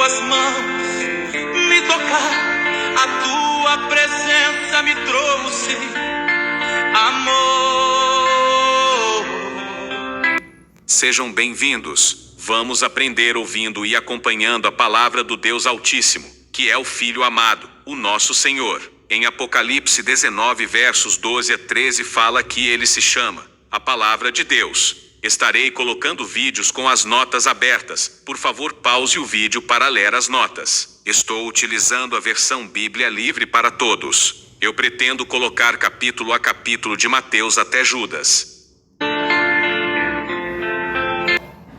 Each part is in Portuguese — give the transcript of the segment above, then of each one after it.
tuas mãos me tocar. A tua presença me trouxe amor. Sejam bem-vindos. Vamos aprender ouvindo e acompanhando a palavra do Deus Altíssimo, que é o Filho amado, o nosso Senhor. Em Apocalipse 19, versos 12 a 13 fala que ele se chama a Palavra de Deus. Estarei colocando vídeos com as notas abertas. Por favor, pause o vídeo para ler as notas. Estou utilizando a versão Bíblia Livre para Todos. Eu pretendo colocar capítulo a capítulo de Mateus até Judas.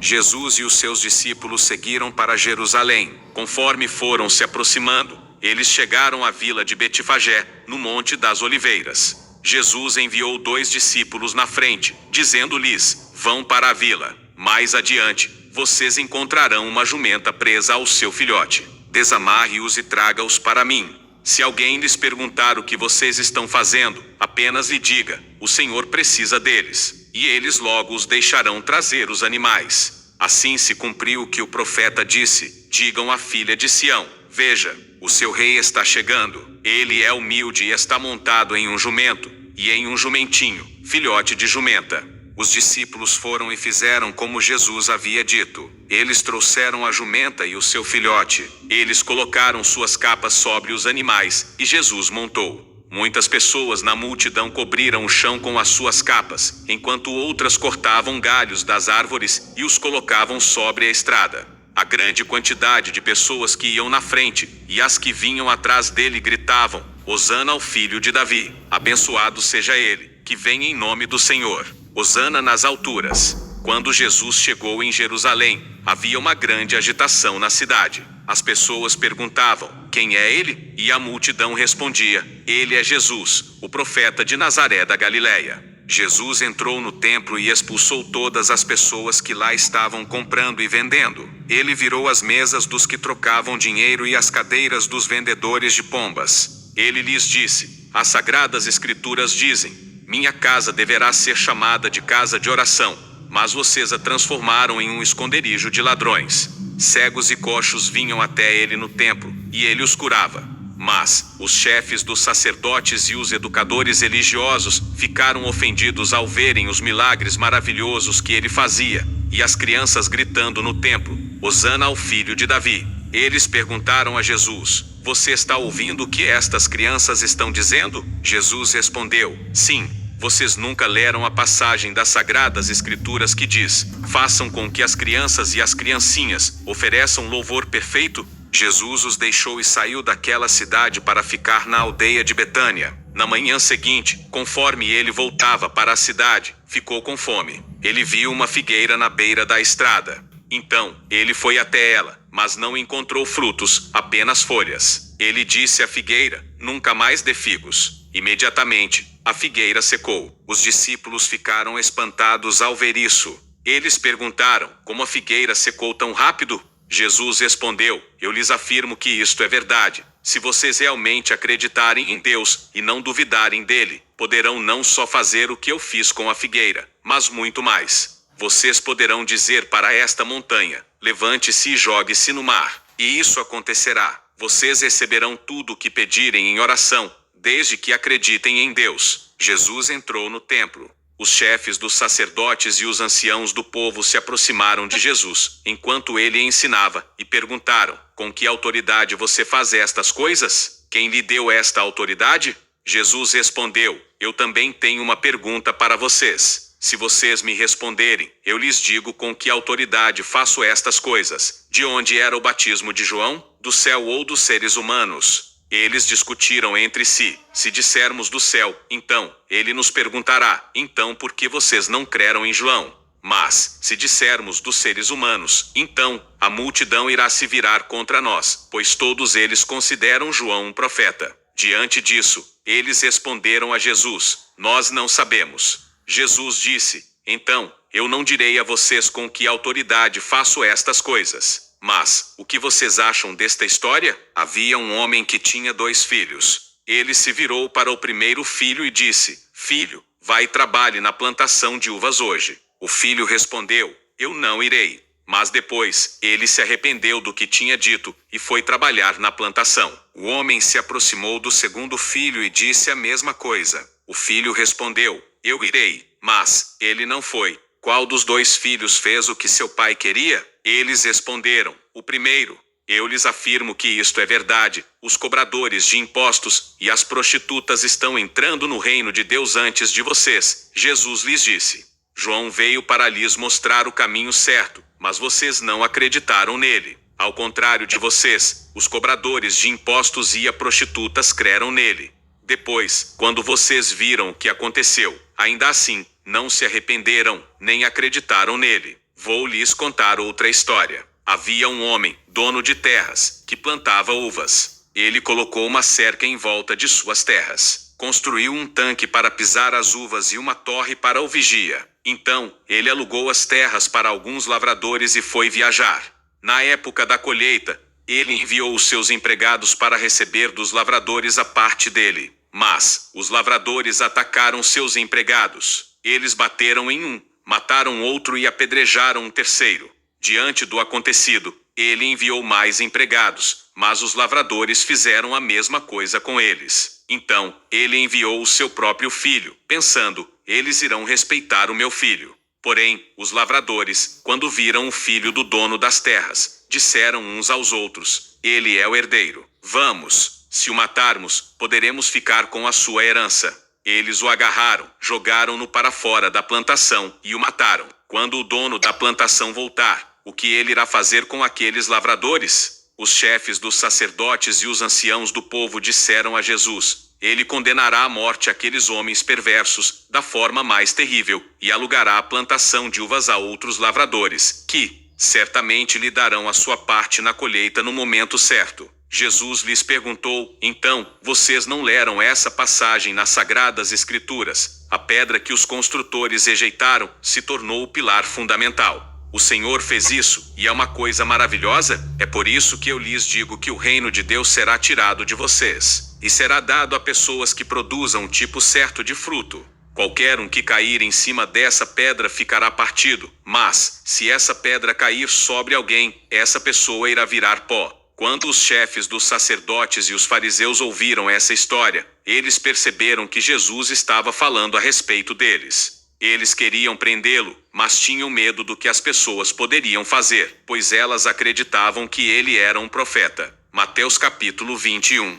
Jesus e os seus discípulos seguiram para Jerusalém. Conforme foram se aproximando, eles chegaram à vila de Betfagé, no Monte das Oliveiras. Jesus enviou 2 discípulos na frente, dizendo-lhes: vão para a vila. Mais adiante, vocês encontrarão uma jumenta presa ao seu filhote. Desamarre-os e traga-os para mim. Se alguém lhes perguntar o que vocês estão fazendo, apenas lhe diga: o Senhor precisa deles, e eles logo os deixarão trazer os animais. Assim se cumpriu o que o profeta disse: digam à filha de Sião: veja, o seu rei está chegando. Ele é humilde e está montado em um jumento, e em um jumentinho, filhote de jumenta. Os discípulos foram e fizeram como Jesus havia dito. Eles trouxeram a jumenta e o seu filhote. Eles colocaram suas capas sobre os animais, e Jesus montou. Muitas pessoas na multidão cobriram o chão com as suas capas, enquanto outras cortavam galhos das árvores e os colocavam sobre a estrada. A grande quantidade de pessoas que iam na frente e as que vinham atrás dele gritavam: Hosana ao filho de Davi. Abençoado seja ele, que vem em nome do Senhor. Hosana nas alturas. Quando Jesus chegou em Jerusalém, havia uma grande agitação na cidade. As pessoas perguntavam: quem é ele? E a multidão respondia: ele é Jesus, o profeta de Nazaré da Galileia. Jesus entrou no templo e expulsou todas as pessoas que lá estavam comprando e vendendo. Ele virou as mesas dos que trocavam dinheiro e as cadeiras dos vendedores de pombas. Ele lhes disse: as sagradas escrituras dizem: minha casa deverá ser chamada de casa de oração, mas vocês a transformaram em um esconderijo de ladrões. Cegos e coxos vinham até ele no templo, e ele os curava. Mas os chefes dos sacerdotes e os educadores religiosos ficaram ofendidos ao verem os milagres maravilhosos que ele fazia, e as crianças gritando no templo: Hosana ao filho de Davi. Eles perguntaram a Jesus: você está ouvindo o que estas crianças estão dizendo? Jesus respondeu: sim. Vocês nunca leram a passagem das Sagradas Escrituras que diz: façam com que as crianças e as criancinhas ofereçam louvor perfeito? Jesus os deixou e saiu daquela cidade para ficar na aldeia de Betânia. Na manhã seguinte, conforme ele voltava para a cidade, ficou com fome. Ele viu uma figueira na beira da estrada. Então, ele foi até ela, mas não encontrou frutos, apenas folhas. Ele disse à figueira: nunca mais dê figos. Imediatamente, a figueira secou. Os discípulos ficaram espantados ao ver isso. Eles perguntaram: como a figueira secou tão rápido? Jesus respondeu: eu lhes afirmo que isto é verdade. Se vocês realmente acreditarem em Deus e não duvidarem dele, poderão não só fazer o que eu fiz com a figueira, mas muito mais. Vocês poderão dizer para esta montanha: levante-se e jogue-se no mar, e isso acontecerá. Vocês receberão tudo o que pedirem em oração, desde que acreditem em Deus. Jesus entrou no templo. Os chefes dos sacerdotes e os anciãos do povo se aproximaram de Jesus, enquanto ele ensinava, e perguntaram: com que autoridade você faz estas coisas? Quem lhe deu esta autoridade? Jesus respondeu: eu também tenho uma pergunta para vocês. Se vocês me responderem, eu lhes digo com que autoridade faço estas coisas. De onde era o batismo de João? Do céu ou dos seres humanos? Eles discutiram entre si. Se dissermos do céu, então, ele nos perguntará: então por que vocês não creram em João? Mas, se dissermos dos seres humanos, então, a multidão irá se virar contra nós, pois todos eles consideram João um profeta. Diante disso, eles responderam a Jesus: nós não sabemos. Jesus disse: então, eu não direi a vocês com que autoridade faço estas coisas. Mas, o que vocês acham desta história? Havia um homem que tinha 2 filhos. Ele se virou para o primeiro filho e disse: filho, vai e trabalhe na plantação de uvas hoje. O filho respondeu: eu não irei. Mas depois, ele se arrependeu do que tinha dito e foi trabalhar na plantação. O homem se aproximou do segundo filho e disse a mesma coisa. O filho respondeu: eu irei. Mas ele não foi. Qual dos dois filhos fez o que seu pai queria? Eles responderam: o primeiro. Eu lhes afirmo que isto é verdade. Os cobradores de impostos e as prostitutas estão entrando no reino de Deus antes de vocês. Jesus lhes disse. João veio para lhes mostrar o caminho certo, mas vocês não acreditaram nele. Ao contrário de vocês, os cobradores de impostos e as prostitutas creram nele. Depois, quando vocês viram o que aconteceu, ainda assim, não se arrependeram, nem acreditaram nele. Vou lhes contar outra história. Havia um homem, dono de terras, que plantava uvas. Ele colocou uma cerca em volta de suas terras. Construiu um tanque para pisar as uvas e uma torre para o vigia. Então, ele alugou as terras para alguns lavradores e foi viajar. Na época da colheita, ele enviou os seus empregados para receber dos lavradores a parte dele. Mas os lavradores atacaram seus empregados. Eles bateram em um, mataram outro e apedrejaram um terceiro. Diante do acontecido, ele enviou mais empregados, mas os lavradores fizeram a mesma coisa com eles. Então, ele enviou o seu próprio filho, pensando: eles irão respeitar o meu filho. Porém, os lavradores, quando viram o filho do dono das terras, disseram uns aos outros: ele é o herdeiro. Vamos, se o matarmos, poderemos ficar com a sua herança. Eles o agarraram, jogaram-no para fora da plantação e o mataram. Quando o dono da plantação voltar, o que ele irá fazer com aqueles lavradores? Os chefes dos sacerdotes e os anciãos do povo disseram a Jesus: ele condenará à morte aqueles homens perversos, da forma mais terrível, e alugará a plantação de uvas a outros lavradores, que, certamente lhe darão a sua parte na colheita no momento certo. Jesus lhes perguntou: então, vocês não leram essa passagem nas Sagradas Escrituras? A pedra que os construtores rejeitaram se tornou o pilar fundamental. O Senhor fez isso, e é uma coisa maravilhosa. É por isso que eu lhes digo que o reino de Deus será tirado de vocês, e será dado a pessoas que produzam um tipo certo de fruto. Qualquer um que cair em cima dessa pedra ficará partido, mas, se essa pedra cair sobre alguém, essa pessoa irá virar pó. Quando os chefes dos sacerdotes e os fariseus ouviram essa história, eles perceberam que Jesus estava falando a respeito deles. Eles queriam prendê-lo, mas tinham medo do que as pessoas poderiam fazer, pois elas acreditavam que ele era um profeta. Mateus capítulo 21.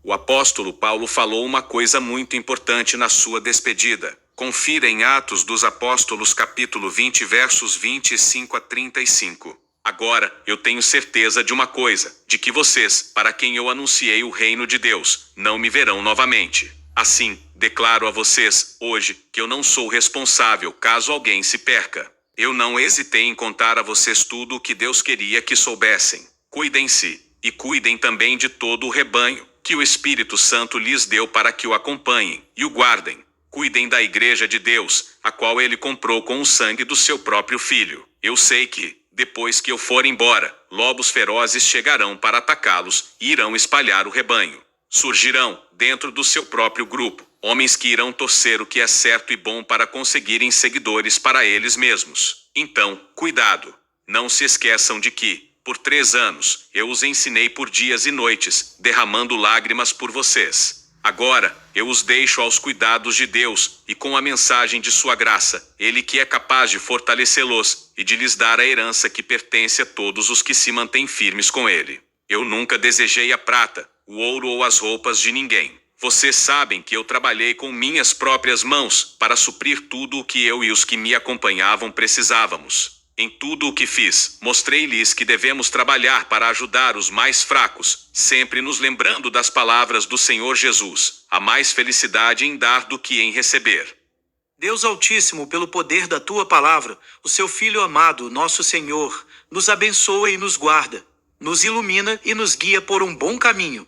O apóstolo Paulo falou uma coisa muito importante na sua despedida. Confira em Atos dos Apóstolos capítulo 20 versos 25 a 35. Agora, eu tenho certeza de uma coisa, de que vocês, para quem eu anunciei o reino de Deus, não me verão novamente. Assim, declaro a vocês, hoje, que eu não sou responsável caso alguém se perca. Eu não hesitei em contar a vocês tudo o que Deus queria que soubessem. Cuidem-se, e cuidem também de todo o rebanho, que o Espírito Santo lhes deu para que o acompanhem, e o guardem. Cuidem da igreja de Deus, a qual ele comprou com o sangue do seu próprio filho. Eu sei que, depois que eu for embora, lobos ferozes chegarão para atacá-los e irão espalhar o rebanho. Surgirão, dentro do seu próprio grupo, homens que irão torcer o que é certo e bom para conseguirem seguidores para eles mesmos. Então, cuidado. Não se esqueçam de que, por 3 anos, eu os ensinei por dias e noites, derramando lágrimas por vocês. Agora, eu os deixo aos cuidados de Deus, e com a mensagem de sua graça, ele que é capaz de fortalecê-los, e de lhes dar a herança que pertence a todos os que se mantêm firmes com ele. Eu nunca desejei a prata, o ouro ou as roupas de ninguém. Vocês sabem que eu trabalhei com minhas próprias mãos, para suprir tudo o que eu e os que me acompanhavam precisávamos. Em tudo o que fiz, mostrei-lhes que devemos trabalhar para ajudar os mais fracos, sempre nos lembrando das palavras do Senhor Jesus: há mais felicidade em dar do que em receber. Deus Altíssimo, pelo poder da tua palavra, o seu Filho amado, nosso Senhor, nos abençoa e nos guarda, nos ilumina e nos guia por um bom caminho.